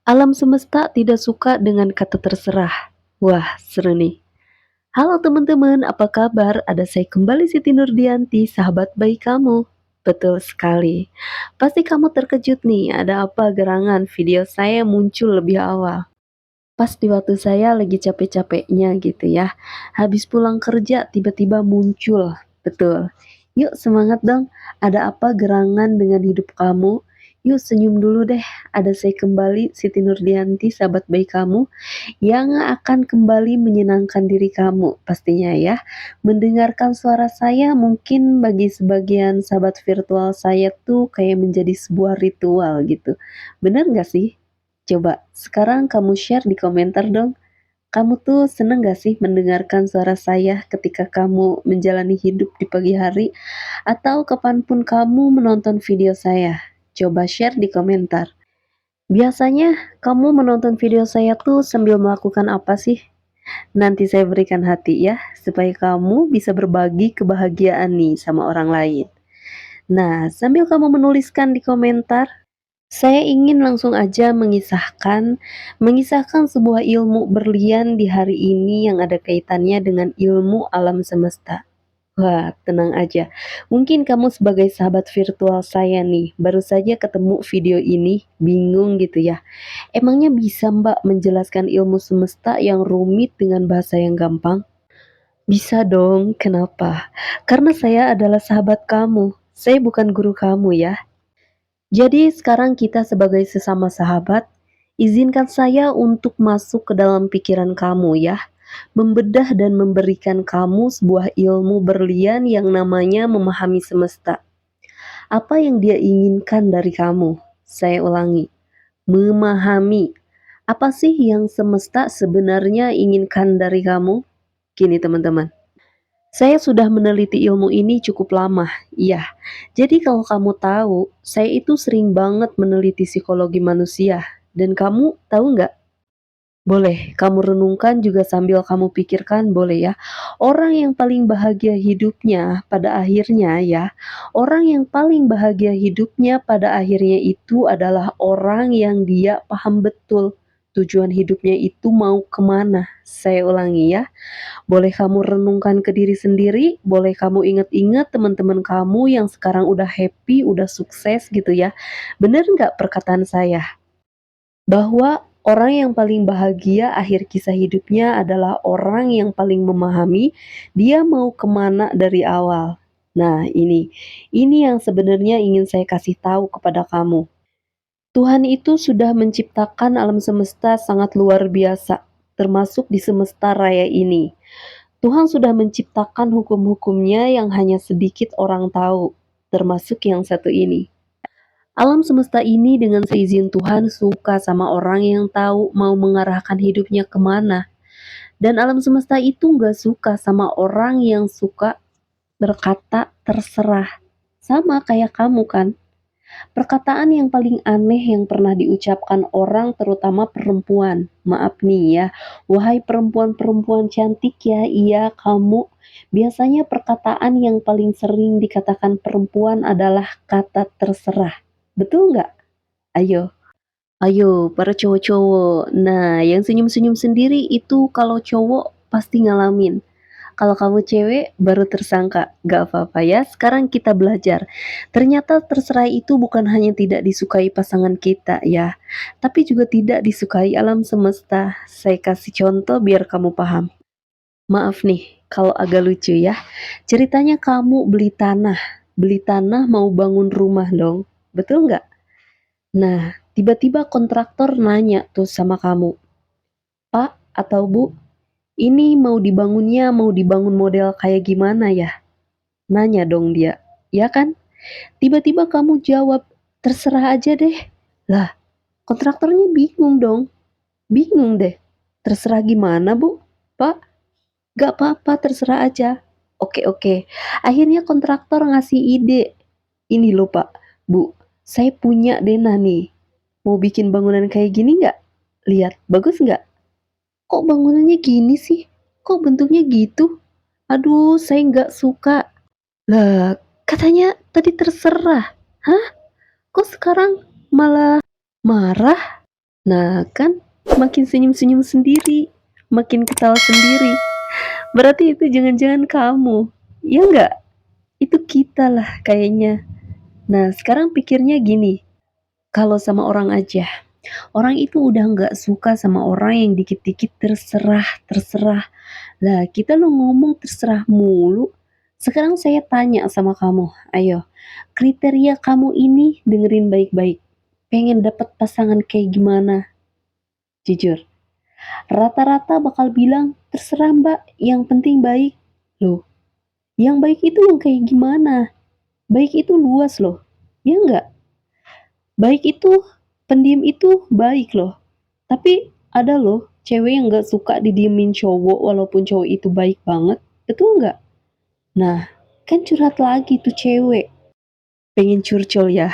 Alam semesta tidak suka dengan kata terserah. Wah, seru nih. Halo teman-teman, apa kabar? Ada saya kembali Siti Nurdianti, sahabat baik kamu. Betul sekali. Pasti kamu terkejut nih, ada apa gerangan video saya muncul lebih awal. Pas di waktu saya lagi capek-capeknya gitu ya. Habis pulang kerja tiba-tiba muncul. Betul. Yuk semangat dong. Ada apa gerangan dengan hidup kamu? Yuk senyum dulu deh. Ada saya kembali Siti Nurdianti, sahabat baik kamu yang akan kembali menyenangkan diri kamu pastinya ya. Mendengarkan suara saya mungkin bagi sebagian sahabat virtual saya tuh kayak menjadi sebuah ritual gitu. Bener gak sih? Coba sekarang kamu share di komentar dong. Kamu tuh seneng gak sih mendengarkan suara saya ketika kamu menjalani hidup di pagi hari atau kapanpun kamu menonton video saya? Coba share di komentar. Biasanya kamu menonton video saya tuh sambil melakukan apa sih? Nanti saya berikan hati ya, supaya kamu bisa berbagi kebahagiaan nih sama orang lain. Nah, sambil kamu menuliskan di komentar, saya ingin langsung aja mengisahkan sebuah ilmu berlian di hari ini yang ada kaitannya dengan ilmu alam semesta. Wah, tenang aja. Mungkin kamu sebagai sahabat virtual saya nih, baru saja ketemu video ini, bingung gitu ya. Emangnya bisa Mbak menjelaskan ilmu semesta yang rumit dengan bahasa yang gampang? Bisa dong, kenapa? Karena saya adalah sahabat kamu. Saya bukan guru kamu ya. Jadi sekarang kita sebagai sesama sahabat, izinkan saya untuk masuk ke dalam pikiran kamu ya. Membedah dan memberikan kamu sebuah ilmu berlian yang namanya memahami semesta. Apa yang dia inginkan dari kamu? Saya ulangi, memahami. Apa sih yang semesta sebenarnya inginkan dari kamu? Gini teman-teman, saya sudah meneliti ilmu ini cukup lama, iya. Jadi kalau kamu tahu, saya itu sering banget meneliti psikologi manusia. Dan kamu tahu nggak? Boleh, kamu renungkan juga sambil kamu pikirkan, boleh ya. Orang yang paling bahagia hidupnya pada akhirnya ya, orang yang paling bahagia hidupnya pada akhirnya itu adalah orang yang dia paham betul tujuan hidupnya itu mau kemana. Saya ulangi ya, boleh kamu renungkan ke diri sendiri, boleh kamu ingat-ingat teman-teman kamu yang sekarang udah happy, udah sukses gitu ya. Bener nggak perkataan saya? Bahwa orang yang paling bahagia akhir kisah hidupnya adalah orang yang paling memahami dia mau kemana dari awal. Nah ini yang sebenarnya ingin saya kasih tahu kepada kamu. Tuhan itu sudah menciptakan alam semesta sangat luar biasa, termasuk di semesta raya ini. Tuhan sudah menciptakan hukum-hukumnya yang hanya sedikit orang tahu, termasuk yang satu ini. Alam semesta ini dengan seizin Tuhan suka sama orang yang tahu mau mengarahkan hidupnya kemana. Dan alam semesta itu gak suka sama orang yang suka berkata terserah. Sama kayak kamu kan. Perkataan yang paling aneh yang pernah diucapkan orang terutama perempuan. Maaf nih ya, wahai perempuan-perempuan cantik ya, iya kamu. Biasanya perkataan yang paling sering dikatakan perempuan adalah kata terserah. Betul nggak? Ayo, ayo para cowok-cowok. Nah, yang senyum-senyum sendiri itu kalau cowok pasti ngalamin. Kalau kamu cewek baru tersangka, gak apa-apa ya. Sekarang kita belajar. Ternyata terserah itu bukan hanya tidak disukai pasangan kita ya, tapi juga tidak disukai alam semesta. Saya kasih contoh biar kamu paham. Maaf nih, kalau agak lucu ya. Ceritanya kamu beli tanah mau bangun rumah dong. Betul nggak? Nah, tiba-tiba kontraktor nanya tuh sama kamu, Pak atau Bu, ini mau dibangun model kayak gimana ya? Nanya dong dia, ya kan? Tiba-tiba kamu jawab, terserah aja deh. Lah, kontraktornya bingung dong. Bingung deh. Terserah gimana bu? Pak, gak apa-apa terserah aja. Oke oke. Akhirnya kontraktor ngasih ide. Ini loh pak, bu, saya punya dana nih. Mau bikin bangunan kayak gini nggak? Lihat, bagus nggak? Kok bangunannya gini sih? Kok bentuknya gitu? Aduh, saya nggak suka. Lah, katanya tadi terserah. Hah? Kok sekarang malah marah? Nah kan, makin senyum-senyum sendiri, makin ketawa sendiri. Berarti itu jangan-jangan kamu, ya nggak? Itu kita lah kayaknya. Nah sekarang pikirnya gini, kalau sama orang aja, orang itu udah nggak suka sama orang yang dikit-dikit terserah, terserah. Lah kita lo ngomong terserah mulu. Sekarang saya tanya sama kamu, ayo, kriteria kamu ini dengerin baik-baik. Pengen dapet pasangan kayak gimana? Jujur, rata-rata bakal bilang, terserah mbak, yang penting baik. Loh, yang baik itu yang kayak gimana? Baik itu luas loh, ya enggak? Baik itu, pendiam itu baik loh. Tapi ada loh cewek yang gak suka didiemin cowok walaupun cowok itu baik banget. Betul nggak? Nah, kan curhat lagi tuh cewek. Pengen curcol ya.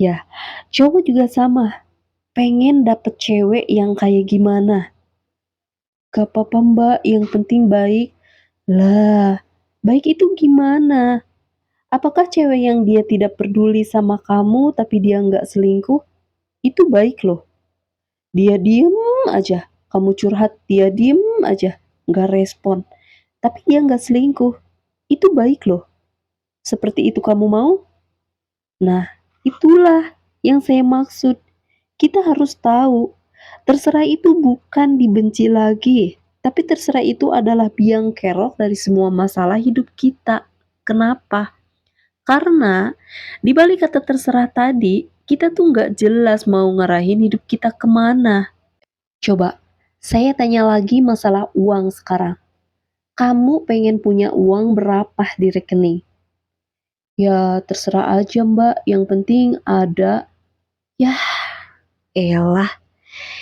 Ya, cowok juga sama. Pengen dapet cewek yang kayak gimana. Gak apa-apa mbak, yang penting baik. Lah, baik itu gimana? Apakah cewek yang dia tidak peduli sama kamu tapi dia nggak selingkuh? Itu baik loh. Dia diem aja. Kamu curhat, dia diem aja. Nggak respon. Tapi dia nggak selingkuh. Itu baik loh. Seperti itu kamu mau? Nah, itulah yang saya maksud. Kita harus tahu, terserah itu bukan dibenci lagi, tapi terserah itu adalah biang kerok dari semua masalah hidup kita. Kenapa? Karena di balik kata terserah tadi, kita tuh nggak jelas mau ngarahin hidup kita kemana. Coba, saya tanya lagi masalah uang sekarang. Kamu pengen punya uang berapa di rekening? Ya terserah aja mbak, yang penting ada. Ya elah,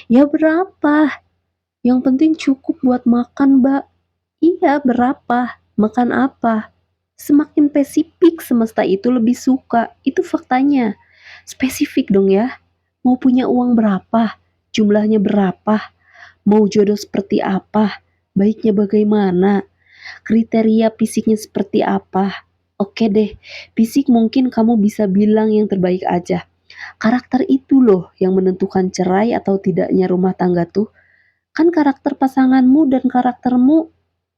ya berapa? Yang penting cukup buat makan mbak. Iya berapa? Makan apa? Semakin spesifik semesta itu lebih suka. Itu faktanya. Spesifik dong ya. Mau punya uang berapa? Jumlahnya berapa? Mau jodoh seperti apa? Baiknya bagaimana? Kriteria fisiknya seperti apa? Oke deh, fisik mungkin kamu bisa bilang yang terbaik aja. Karakter itu loh yang menentukan cerai atau tidaknya rumah tangga tuh. Kan karakter pasanganmu dan karaktermu,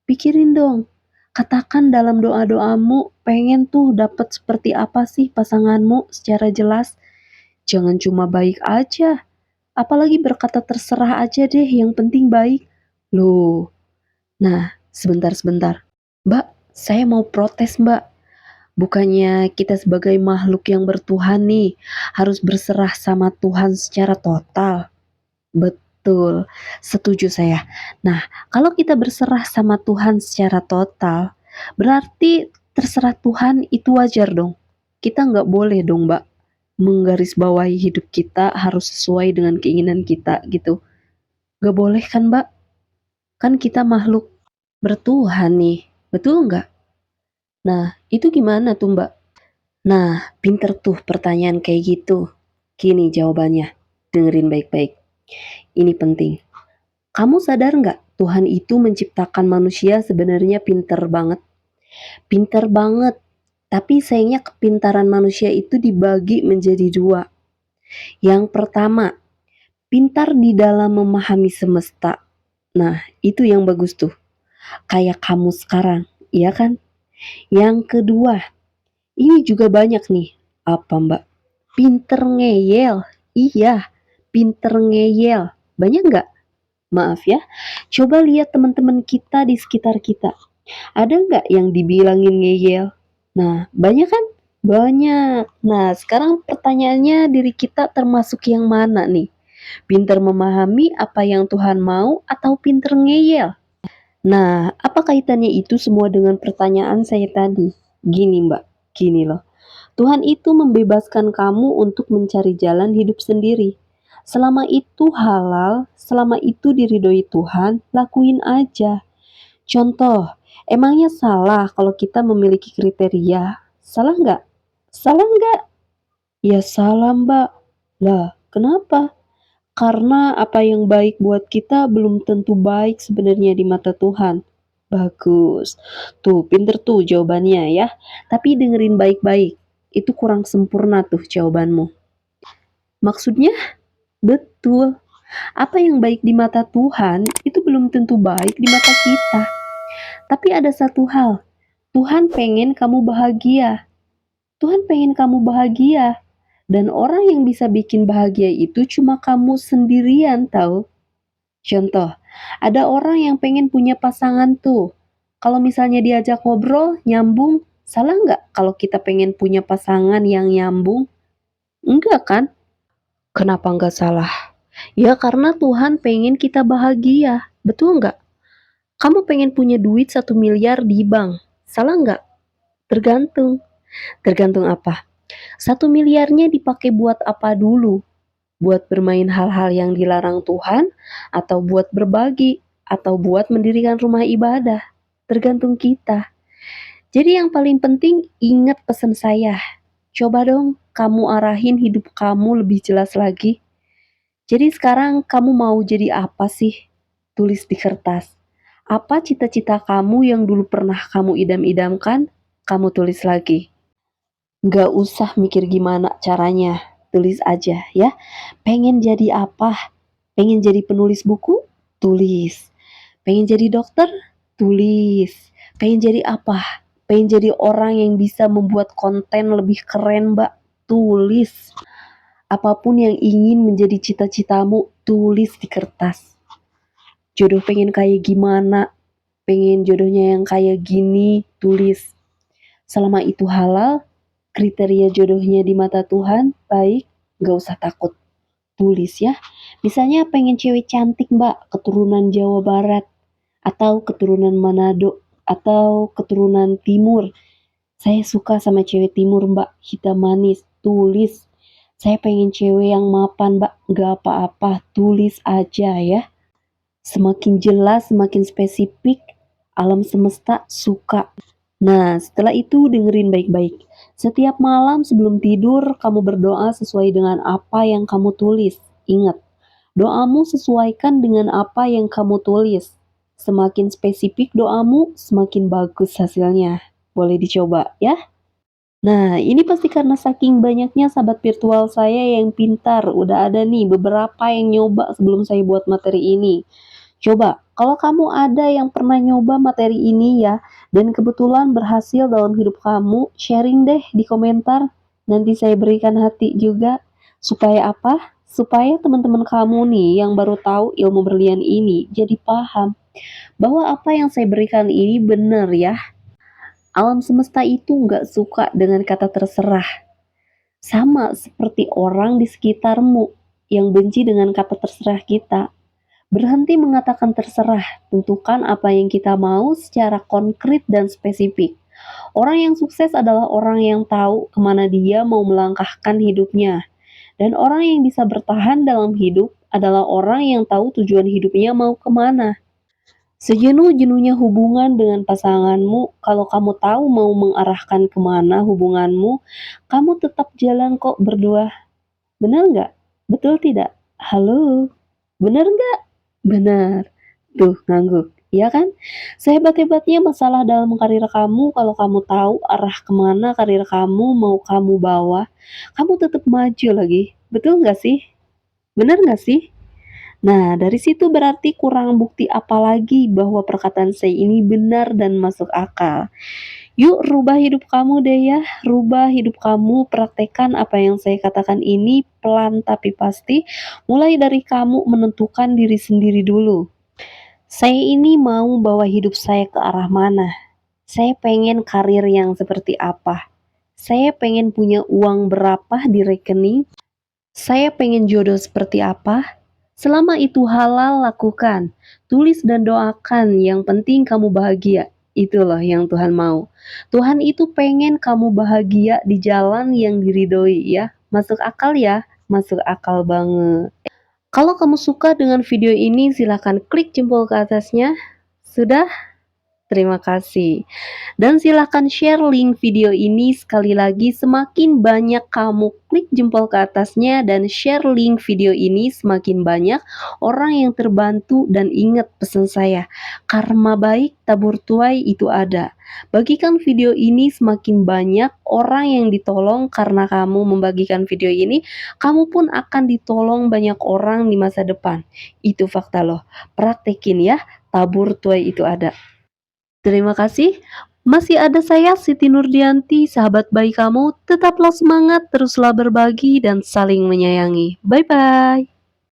pikirin dong. Katakan dalam doa-doamu, pengen tuh dapet seperti apa sih pasanganmu secara jelas. Jangan cuma baik aja. Apalagi berkata terserah aja deh, yang penting baik. Loh, nah sebentar-sebentar. Mbak, saya mau protes mbak. Bukannya kita sebagai makhluk yang bertuhan nih, harus berserah sama Tuhan secara total. Betul, setuju saya. Nah, kalau kita berserah sama Tuhan secara total, berarti terserah Tuhan itu wajar dong. Kita nggak boleh dong, Mbak, menggarisbawahi hidup kita harus sesuai dengan keinginan kita gitu. Nggak boleh kan, Mbak? Kan kita makhluk bertuhan nih, betul nggak? Nah, itu gimana tuh, Mbak? Nah, pinter tuh pertanyaan kayak gitu. Gini jawabannya, dengerin baik-baik. Ini penting. Kamu sadar nggak, Tuhan itu menciptakan manusia sebenarnya pinter banget. Pinter banget. Tapi sayangnya kepintaran manusia itu dibagi menjadi dua. Yang pertama, pintar di dalam memahami semesta. Nah, itu yang bagus tuh. Kayak kamu sekarang, iya kan? Yang kedua, ini juga banyak nih. Apa mbak? Pinter ngeyel. Iya, pinter ngeyel. Banyak nggak? Maaf ya, coba lihat teman-teman kita di sekitar kita. Ada nggak yang dibilangin ngeyel? Nah, banyak kan? Banyak. Nah, sekarang pertanyaannya diri kita termasuk yang mana nih? Pinter memahami apa yang Tuhan mau atau pinter ngeyel? Nah, apa kaitannya itu semua dengan pertanyaan saya tadi? Gini mbak, gini loh. Tuhan itu membebaskan kamu untuk mencari jalan hidup sendiri. Selama itu halal, selama itu diridhoi Tuhan, lakuin aja. Contoh, emangnya salah kalau kita memiliki kriteria? Salah nggak? Salah nggak? Ya salah mbak. Lah, kenapa? Karena apa yang baik buat kita belum tentu baik sebenarnya di mata Tuhan. Bagus. Tuh, pinter tuh jawabannya ya. Tapi dengerin baik-baik. Itu kurang sempurna tuh jawabanmu. Maksudnya? Betul, apa yang baik di mata Tuhan itu belum tentu baik di mata kita. Tapi ada satu hal, Tuhan pengen kamu bahagia. Tuhan pengen kamu bahagia. Dan orang yang bisa bikin bahagia itu cuma kamu sendirian tahu. Contoh, ada orang yang pengen punya pasangan tuh. Kalau misalnya diajak ngobrol, nyambung, salah nggak kalau kita pengen punya pasangan yang nyambung? Enggak kan? Kenapa nggak salah? Ya karena Tuhan pengen kita bahagia, betul nggak? Kamu pengen punya duit 1 miliar di bank, salah nggak? Tergantung. Tergantung apa? 1 miliarnya dipakai buat apa dulu? Buat bermain hal-hal yang dilarang Tuhan, atau buat berbagi, atau buat mendirikan rumah ibadah? Tergantung kita. Jadi yang paling penting ingat pesan saya. Coba dong kamu arahin hidup kamu lebih jelas lagi. Jadi sekarang kamu mau jadi apa sih? Tulis di kertas. Apa cita-cita kamu yang dulu pernah kamu idam-idamkan? Kamu tulis lagi. Nggak usah mikir gimana caranya. Tulis aja ya. Pengen jadi apa? Pengen jadi penulis buku? Tulis. Pengen jadi dokter? Tulis. Pengen jadi apa? Pengen jadi orang yang bisa membuat konten lebih keren, Mbak? Tulis. Apapun yang ingin menjadi cita-citamu, tulis di kertas. Jodoh pengen kayak gimana? Pengen jodohnya yang kayak gini, tulis. Selama itu halal, kriteria jodohnya di mata Tuhan, baik, gak usah takut. Tulis ya. Misalnya pengen cewek cantik mbak, keturunan Jawa Barat, atau keturunan Manado, atau keturunan Timur. Saya suka sama cewek Timur mbak, hitam manis, tulis. Saya pengen cewek yang mapan mbak, gak apa-apa, tulis aja ya. Semakin jelas, semakin spesifik, alam semesta suka. Nah, setelah itu dengerin baik-baik. Setiap malam sebelum tidur, kamu berdoa sesuai dengan apa yang kamu tulis. Ingat, doamu sesuaikan dengan apa yang kamu tulis. Semakin spesifik doamu, semakin bagus hasilnya. Boleh dicoba ya. Nah, ini pasti karena saking banyaknya sahabat virtual saya yang pintar. Udah ada nih beberapa yang nyoba sebelum saya buat materi ini. Coba, kalau kamu ada yang pernah nyoba materi ini ya, dan kebetulan berhasil dalam hidup kamu, sharing deh di komentar. Nanti saya berikan hati juga. Supaya apa? Supaya teman-teman kamu nih yang baru tahu ilmu berlian ini jadi paham bahwa apa yang saya berikan ini benar ya. Alam semesta itu nggak suka dengan kata terserah. Sama seperti orang di sekitarmu yang benci dengan kata terserah kita. Berhenti mengatakan terserah, tentukan apa yang kita mau secara konkret dan spesifik. Orang yang sukses adalah orang yang tahu kemana dia mau melangkahkan hidupnya. Dan orang yang bisa bertahan dalam hidup adalah orang yang tahu tujuan hidupnya mau kemana. Sejenuh-jenuhnya hubungan dengan pasanganmu, kalau kamu tahu mau mengarahkan kemana hubunganmu, kamu tetap jalan kok berdua. Benar nggak? Betul tidak? Halo? Benar nggak? Benar. Tuh, ngangguk. Iya kan? Sehebat-hebatnya masalah dalam karir kamu, kalau kamu tahu arah kemana karir kamu mau kamu bawa, kamu tetap maju lagi. Betul nggak sih? Benar nggak sih? Nah, dari situ berarti kurang bukti apa lagi bahwa perkataan saya ini benar dan masuk akal. Yuk rubah hidup kamu deh ya, rubah hidup kamu, praktekkan apa yang saya katakan ini pelan tapi pasti, mulai dari kamu menentukan diri sendiri dulu. Saya ini mau bawa hidup saya ke arah mana? Saya pengen karir yang seperti apa? Saya pengen punya uang berapa di rekening? Saya pengen jodoh seperti apa? Selama itu halal, lakukan. Tulis dan doakan, yang penting kamu bahagia. Itulah yang Tuhan mau. Tuhan itu pengen kamu bahagia di jalan yang diridhoi ya. Masuk akal ya? Masuk akal banget. Kalau kamu suka dengan video ini, silahkan klik jempol ke atasnya. Sudah? Terima kasih. Dan silahkan share link video ini sekali lagi, semakin banyak kamu klik jempol ke atasnya dan share link video ini, semakin banyak orang yang terbantu. Dan ingat pesan saya, karma baik tabur tuai itu ada. Bagikan video ini, semakin banyak orang yang ditolong karena kamu membagikan video ini, kamu pun akan ditolong banyak orang di masa depan. Itu fakta loh. Praktekin ya, tabur tuai itu ada. Terima kasih. Masih ada saya, Siti Nurdianti, sahabat baik kamu. Tetaplah semangat, teruslah berbagi, dan saling menyayangi. Bye-bye.